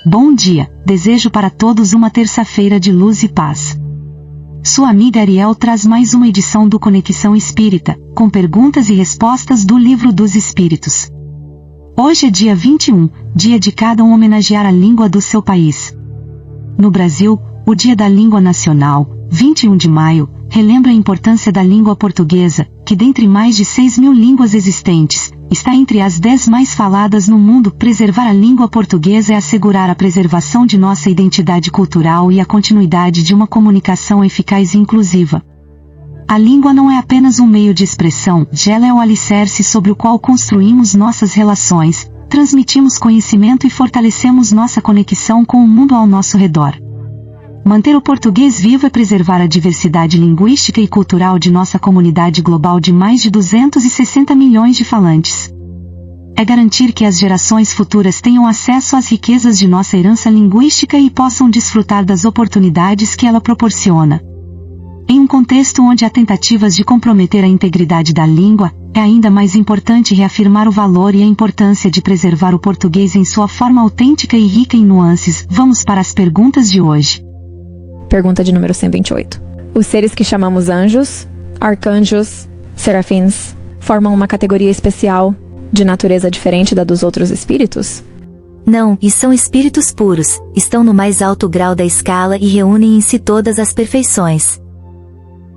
Bom dia, desejo para todos uma terça-feira de luz e paz. Sua amiga Ariel traz mais uma edição do Conexão Espírita, com perguntas e respostas do Livro dos Espíritos. Hoje é dia 21, dia de cada um homenagear a língua do seu país. No Brasil, o Dia da Língua Nacional, 21 de maio, relembra a importância da língua portuguesa, que dentre mais de 6.000 línguas existentes, está entre as 10 mais faladas no mundo. Preservar a língua portuguesa é assegurar a preservação de nossa identidade cultural e a continuidade de uma comunicação eficaz e inclusiva. A língua não é apenas um meio de expressão, ela é o alicerce sobre o qual construímos nossas relações, transmitimos conhecimento e fortalecemos nossa conexão com o mundo ao nosso redor. Manter o português vivo é preservar a diversidade linguística e cultural de nossa comunidade global de mais de 260 milhões de falantes. É garantir que as gerações futuras tenham acesso às riquezas de nossa herança linguística e possam desfrutar das oportunidades que ela proporciona. Em um contexto onde há tentativas de comprometer a integridade da língua, é ainda mais importante reafirmar o valor e a importância de preservar o português em sua forma autêntica e rica em nuances. Vamos para as perguntas de hoje. Pergunta de número 128. Os seres que chamamos anjos, arcanjos, serafins, formam uma categoria especial, de natureza diferente da dos outros espíritos? Não, e são espíritos puros, estão no mais alto grau da escala e reúnem em si todas as perfeições.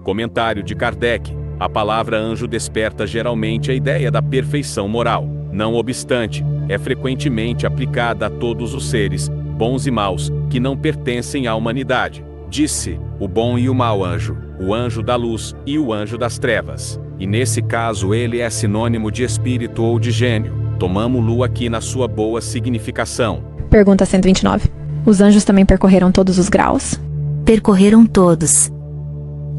Comentário de Kardec. A palavra anjo desperta geralmente a ideia da perfeição moral. Não obstante, é frequentemente aplicada a todos os seres, bons e maus, que não pertencem à humanidade. Disse, o bom e o mau anjo, o anjo da luz e o anjo das trevas. E nesse caso ele é sinônimo de espírito ou de gênio. Tomamo-lo aqui na sua boa significação. Pergunta 129. Os anjos também percorreram todos os graus? Percorreram todos.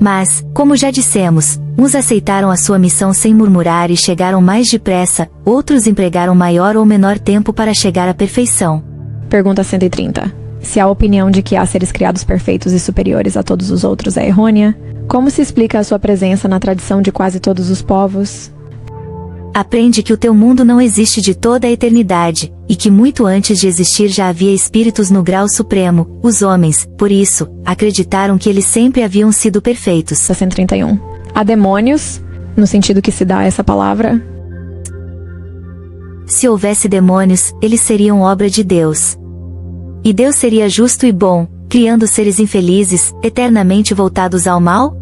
Mas, como já dissemos, uns aceitaram a sua missão sem murmurar e chegaram mais depressa, outros empregaram maior ou menor tempo para chegar à perfeição. Pergunta 130. Se a opinião de que há seres criados perfeitos e superiores a todos os outros é errônea, como se explica a sua presença na tradição de quase todos os povos? Aprende que o teu mundo não existe de toda a eternidade, e que muito antes de existir já havia espíritos no grau supremo, os homens, por isso, acreditaram que eles sempre haviam sido perfeitos. 131. Há demônios, no sentido que se dá essa palavra? Se houvesse demônios, eles seriam obra de Deus. E Deus seria justo e bom, criando seres infelizes, eternamente voltados ao mal?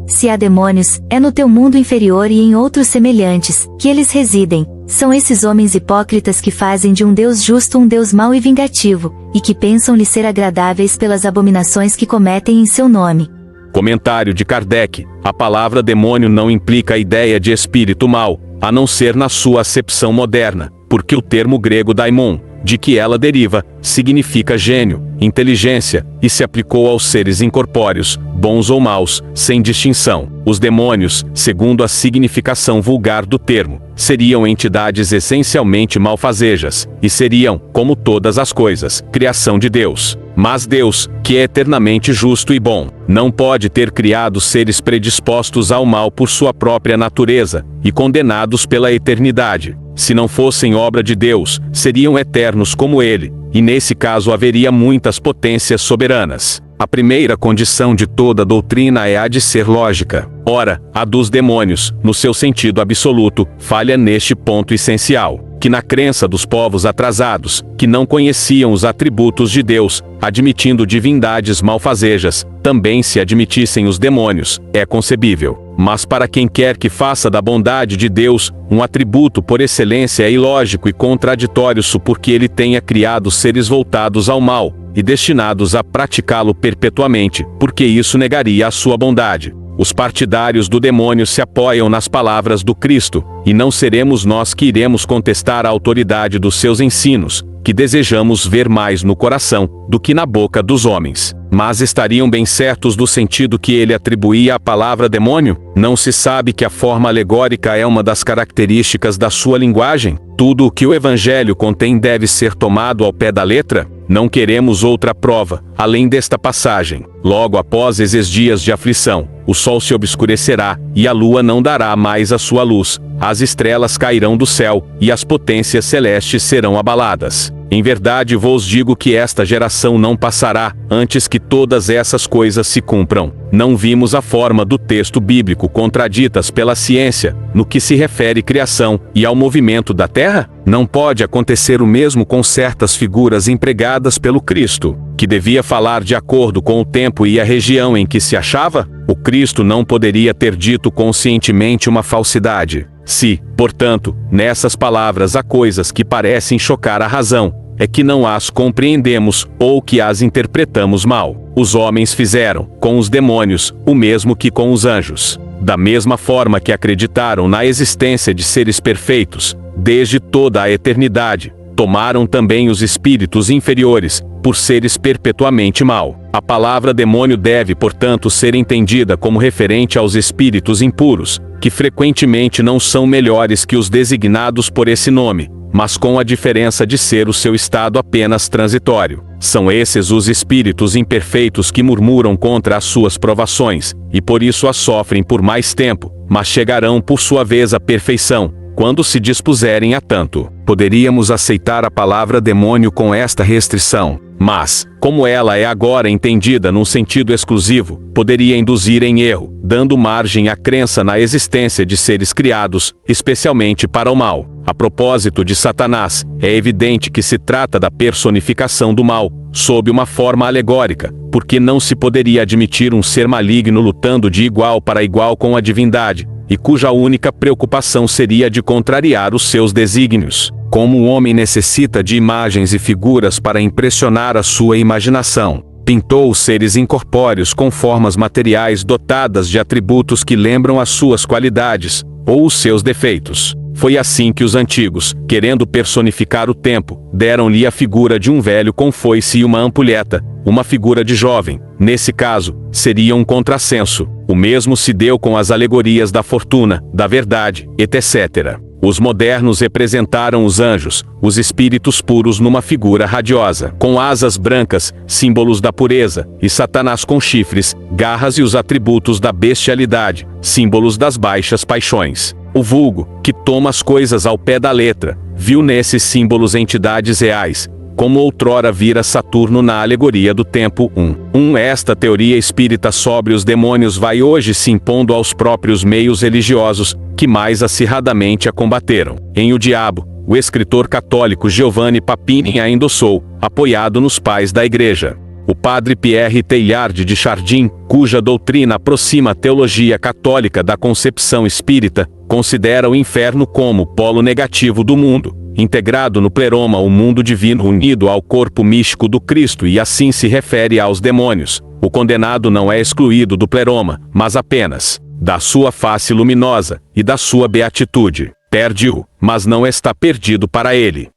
Se há demônios, é no teu mundo inferior e em outros semelhantes, que eles residem. São esses homens hipócritas que fazem de um Deus justo um Deus mau e vingativo, e que pensam lhe ser agradáveis pelas abominações que cometem em seu nome. Comentário de Kardec. A palavra demônio não implica a ideia de espírito mau, a não ser na sua acepção moderna, porque o termo grego daimon, de que ela deriva, significa gênio, inteligência, e se aplicou aos seres incorpóreos, bons ou maus, sem distinção. Os demônios, segundo a significação vulgar do termo, seriam entidades essencialmente malfazejas, e seriam, como todas as coisas, criação de Deus. Mas Deus, que é eternamente justo e bom, não pode ter criado seres predispostos ao mal por sua própria natureza, e condenados pela eternidade. Se não fossem obra de Deus, seriam eternos como ele, e nesse caso haveria muitas potências soberanas. A primeira condição de toda doutrina é a de ser lógica. Ora, a dos demônios, no seu sentido absoluto, falha neste ponto essencial, que na crença dos povos atrasados, que não conheciam os atributos de Deus, admitindo divindades malfazejas, também se admitissem os demônios, é concebível. Mas para quem quer que faça da bondade de Deus um atributo por excelência é ilógico e contraditório porque ele tenha criado seres voltados ao mal, e destinados a praticá-lo perpetuamente, porque isso negaria a sua bondade. Os partidários do demônio se apoiam nas palavras do Cristo, e não seremos nós que iremos contestar a autoridade dos seus ensinos, que desejamos ver mais no coração do que na boca dos homens. Mas estariam bem certos do sentido que ele atribuía à palavra demônio? Não se sabe que a forma alegórica é uma das características da sua linguagem? Tudo o que o Evangelho contém deve ser tomado ao pé da letra? Não queremos outra prova, além desta passagem. Logo após esses dias de aflição, o sol se obscurecerá, e a lua não dará mais a sua luz, as estrelas cairão do céu, e as potências celestes serão abaladas. Em verdade vos digo que esta geração não passará, antes que todas essas coisas se cumpram. Não vimos a forma do texto bíblico contraditas pela ciência, no que se refere à criação e ao movimento da terra? Não pode acontecer o mesmo com certas figuras empregadas pelo Cristo, que devia falar de acordo com o tempo e a região em que se achava? O Cristo não poderia ter dito conscientemente uma falsidade. Se, portanto, nessas palavras há coisas que parecem chocar a razão, é que não as compreendemos ou que as interpretamos mal. Os homens fizeram, com os demônios, o mesmo que com os anjos. Da mesma forma que acreditaram na existência de seres perfeitos, desde toda a eternidade, tomaram também os espíritos inferiores, por seres perpetuamente mal. A palavra demônio deve, portanto, ser entendida como referente aos espíritos impuros, que frequentemente não são melhores que os designados por esse nome, mas com a diferença de ser o seu estado apenas transitório. São esses os espíritos imperfeitos que murmuram contra as suas provações, e por isso as sofrem por mais tempo, mas chegarão por sua vez à perfeição, quando se dispuserem a tanto. Poderíamos aceitar a palavra demônio com esta restrição, mas, como ela é agora entendida num sentido exclusivo, poderia induzir em erro, dando margem à crença na existência de seres criados, especialmente para o mal. A propósito de Satanás, é evidente que se trata da personificação do mal, sob uma forma alegórica, porque não se poderia admitir um ser maligno lutando de igual para igual com a divindade, e cuja única preocupação seria de contrariar os seus desígnios. Como o homem necessita de imagens e figuras para impressionar a sua imaginação, pintou os seres incorpóreos com formas materiais dotadas de atributos que lembram as suas qualidades, ou os seus defeitos. Foi assim que os antigos, querendo personificar o tempo, deram-lhe a figura de um velho com foice e uma ampulheta, uma figura de jovem. Nesse caso, seria um contrassenso. O mesmo se deu com as alegorias da fortuna, da verdade, etc. Os modernos representaram os anjos, os espíritos puros numa figura radiosa, com asas brancas, símbolos da pureza, e Satanás com chifres, garras e os atributos da bestialidade, símbolos das baixas paixões. O vulgo, que toma as coisas ao pé da letra, viu nesses símbolos entidades reais, como outrora vira Saturno na alegoria do tempo 1. Esta teoria espírita sobre os demônios vai hoje se impondo aos próprios meios religiosos, que mais acirradamente a combateram. Em O Diabo, o escritor católico Giovanni Papini a endossou, apoiado nos pais da Igreja. O padre Pierre Teilhard de Chardin, cuja doutrina aproxima a teologia católica da concepção espírita, considera o inferno como polo negativo do mundo, integrado no pleroma o mundo divino unido ao corpo místico do Cristo, e assim se refere aos demônios. O condenado não é excluído do pleroma, mas apenas da sua face luminosa e da sua beatitude. Perde-o, mas não está perdido para ele.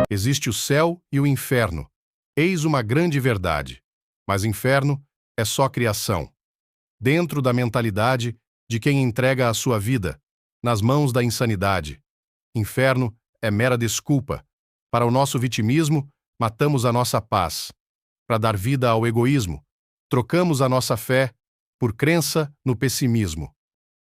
Existe o céu e o inferno. Eis uma grande verdade. Mas inferno é só criação. Dentro da mentalidade de quem entrega a sua vida, nas mãos da insanidade. Inferno é mera desculpa. Para o nosso vitimismo, matamos a nossa paz. Para dar vida ao egoísmo, trocamos a nossa fé por crença no pessimismo.